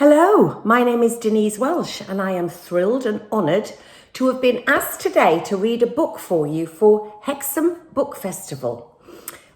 Hello, my name is Denise Welch and I am thrilled and honoured to have been asked today to read a book for you for Hexham Book Festival.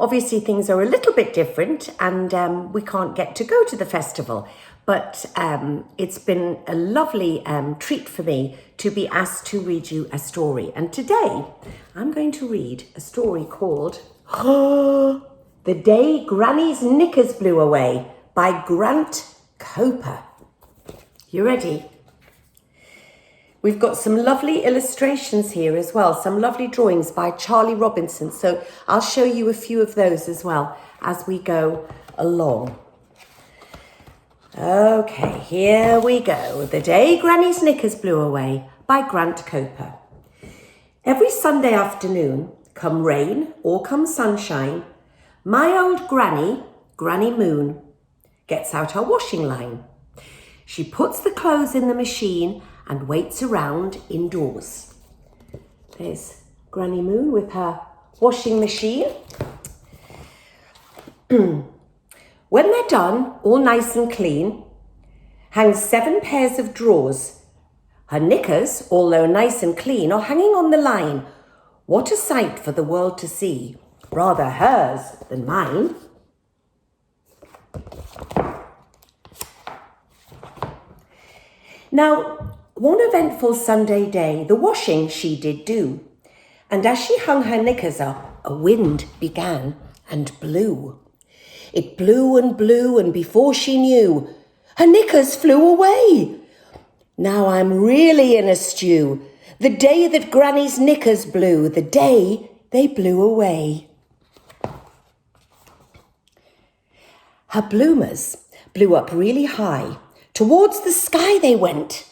Obviously things are a little bit different and we can't get to go to the festival, but it's been a lovely treat for me to be asked to read you a story. And today I'm going to read a story called The Day Granny's Knickers Blew Away by Grant Koper. You ready? We've got some lovely illustrations here as well, some lovely drawings by Charli Robinson. So I'll show you a few of those as well as we go along. Okay, here we go. The Day Granny's Knickers Blew Away by Grant Koper. Every Sunday afternoon, come rain or come sunshine, my old granny, Granny Moon, gets out her washing line. She puts the clothes in the machine and waits around indoors. There's Granny Moon with her washing machine. When they're done, all nice and clean, hangs 7 pairs of drawers. Her knickers, although nice and clean, are hanging on the line. What a sight for the world to see, rather hers than mine. Now, one eventful Sunday day, the washing she did do, and as she hung her knickers up, a wind began and blew. It blew, and before she knew, her knickers flew away. Now I'm really in a stew. The day that Granny's knickers blew, the day they blew away. Her bloomers blew up really high. Towards the sky they went.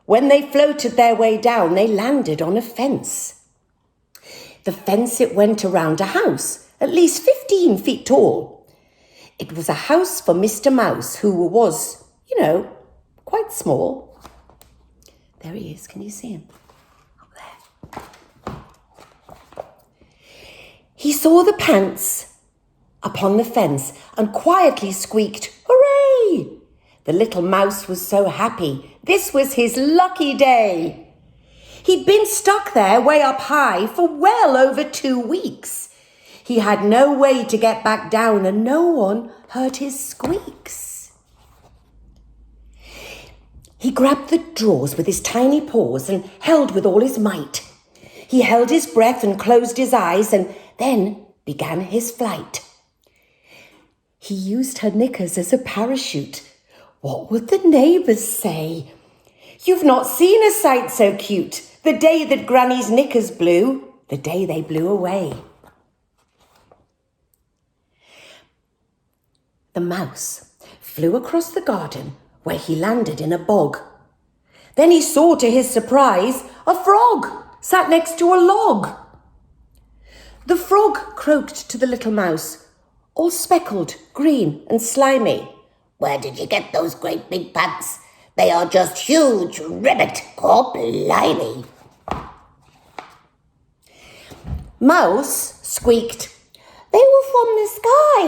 When they floated their way down, they landed on a fence. The fence it went around a house, at least 15 feet tall. It was a house for Mr. Mouse, who was, quite small. There he is, can you see him? Up there. He saw the pants upon the fence and quietly squeaked, "Hooray!" The little mouse was so happy. This was his lucky day. He'd been stuck there way up high for well over 2 weeks. He had no way to get back down and no one heard his squeaks. He grabbed the drawers with his tiny paws and held with all his might. He held his breath and closed his eyes and then began his flight. He used her knickers as a parachute. What would the neighbours say? You've not seen a sight so cute. The day that Granny's knickers blew, the day they blew away. The mouse flew across the garden where he landed in a bog. Then he saw, to his surprise, a frog sat next to a log. The frog croaked to the little mouse, all speckled, green and slimy. "Where did you get those great big pants? They are just huge, ribbit, or blimey." Mouse squeaked, "They were from the sky."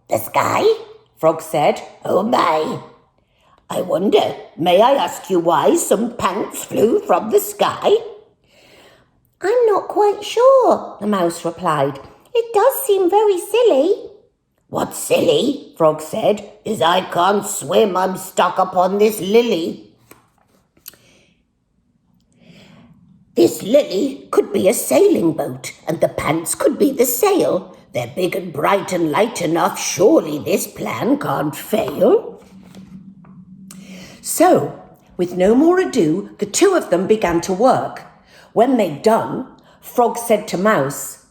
"The sky?" Frog said. "Oh my. I wonder, may I ask you why some pants flew from the sky?" "I'm not quite sure," the mouse replied. "It does seem very silly." "What's silly," Frog said, "is I can't swim. I'm stuck upon this lily." "This lily could be a sailing boat, and the pants could be the sail. They're big and bright and light enough. Surely this plan can't fail." So, with no more ado, the two of them began to work. When they'd done, Frog said to Mouse,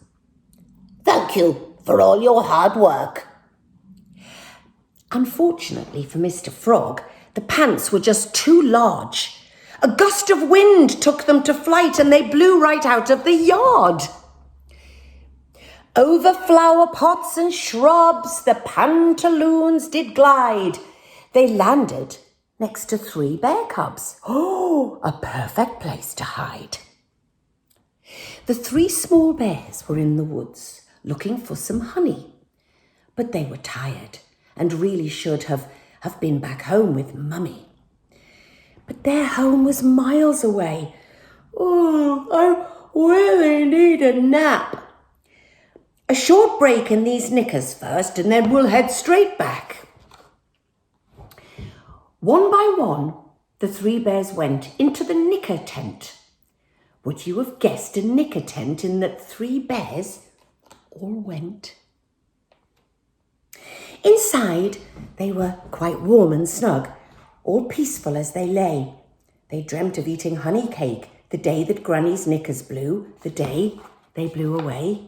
"Thank you for all your hard work." Unfortunately for Mr. Frog, the pants were just too large. A gust of wind took them to flight and they blew right out of the yard. Over flower pots and shrubs the pantaloons did glide. They landed next to 3 bear cubs. Oh, a perfect place to hide. The 3 small bears were in the woods looking for some honey, but they were tired and really should have have been back home with Mummy. But their home was miles away. Oh, I really need a nap. A short break in these knickers first, and then we'll head straight back. One by one, the three bears went into the knicker tent. Would you have guessed a knicker tent in that three bears all went? Inside, they were quite warm and snug, all peaceful as they lay. They dreamt of eating honey cake the day that Granny's knickers blew, the day they blew away.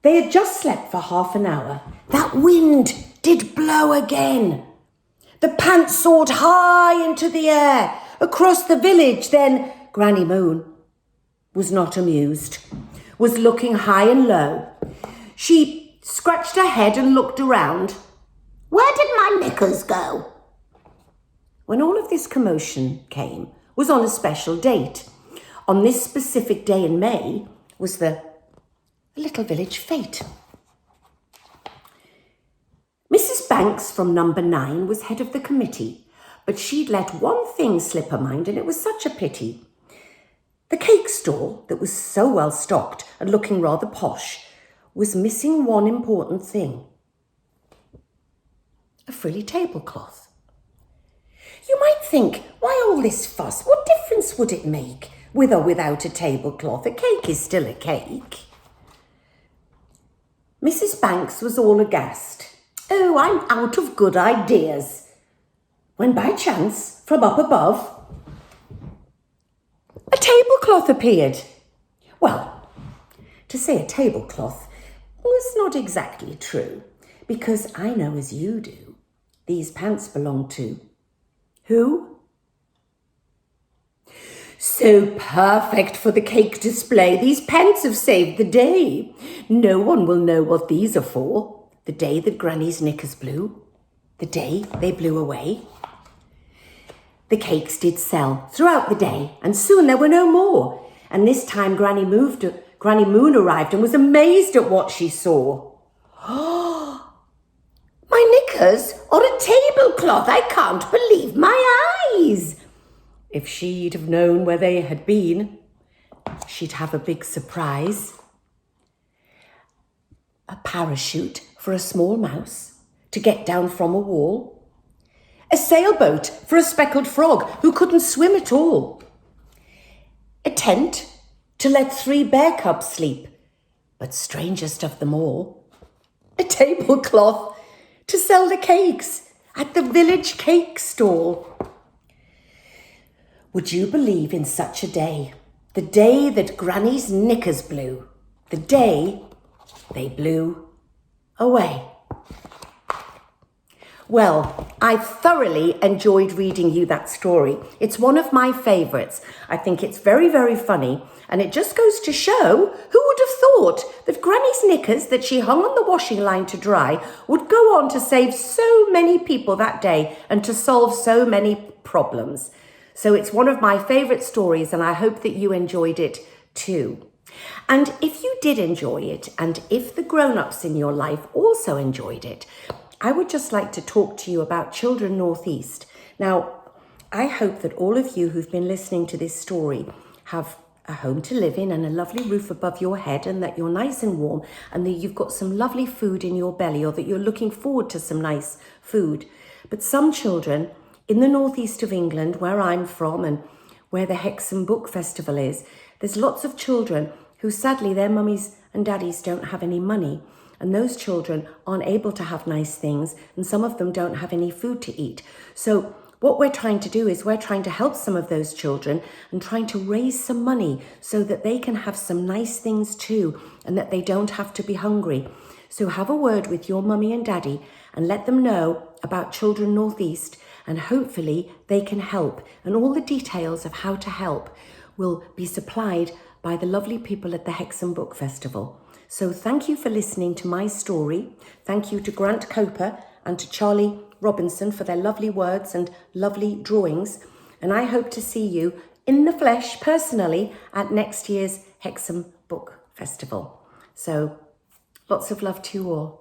They had just slept for half an hour. That wind did blow again. The pants soared high into the air, across the village. Then Granny Moon was not amused, was looking high and low. She scratched her head and looked around. Where did my knickers go? When all of this commotion came was on a special date. On this specific day in May was the little village fete. Mrs. Banks from number 9 was head of the committee, but she'd let one thing slip her mind, and it was such a pity. The cake stall, that was so well stocked and looking rather posh, was missing one important thing: a frilly tablecloth. You might think, why all this fuss? What difference would it make, with or without a tablecloth? A cake is still a cake. Mrs. Banks was all aghast. Oh, I'm out of good ideas. When by chance, from up above, a tablecloth appeared. Well, to say a tablecloth was not exactly true, because I know as you do, these pants belong to who? So perfect for the cake display. These pants have saved the day. No one will know what these are for. The day that Granny's knickers blew. The day they blew away. The cakes did sell throughout the day, and soon there were no more. And this time Granny Moon arrived and was amazed at what she saw. Oh, my knickers are a tablecloth. I can't believe my eyes. If she'd have known where they had been, she'd have a big surprise. A parachute for a small mouse to get down from a wall. A sailboat for a speckled frog who couldn't swim at all. A tent to let 3 bear cubs sleep, but strangest of them all, a tablecloth to sell the cakes at the village cake stall. Would you believe in such a day? The day that Granny's knickers blew. The day they blew away. Well, I thoroughly enjoyed reading you that story. It's one of my favourites. I think it's very, very funny. And it just goes to show, who would have thought that Granny's knickers that she hung on the washing line to dry would go on to save so many people that day and to solve so many problems. So it's one of my favourite stories, and I hope that you enjoyed it too. And if you did enjoy it, and if the grown-ups in your life also enjoyed it, I would just like to talk to you about Children Northeast. Now, I hope that all of you who've been listening to this story have a home to live in and a lovely roof above your head, and that you're nice and warm, and that you've got some lovely food in your belly, or that you're looking forward to some nice food. But some children in the northeast of England, where I'm from and where the Hexham Book Festival is, there's lots of children who sadly their mummies and daddies don't have any money, and those children aren't able to have nice things, and some of them don't have any food to eat. So what we're trying to do is we're trying to help some of those children and trying to raise some money so that they can have some nice things too, and that they don't have to be hungry. So have a word with your mummy and daddy and let them know about Children Northeast, and hopefully they can help. And all the details of how to help will be supplied by the lovely people at the Hexham Book Festival. So thank you for listening to my story. Thank you to Grant Koper and to Charli Robinson for their lovely words and lovely drawings. And I hope to see you in the flesh personally at next year's Hexham Book Festival. So lots of love to you all.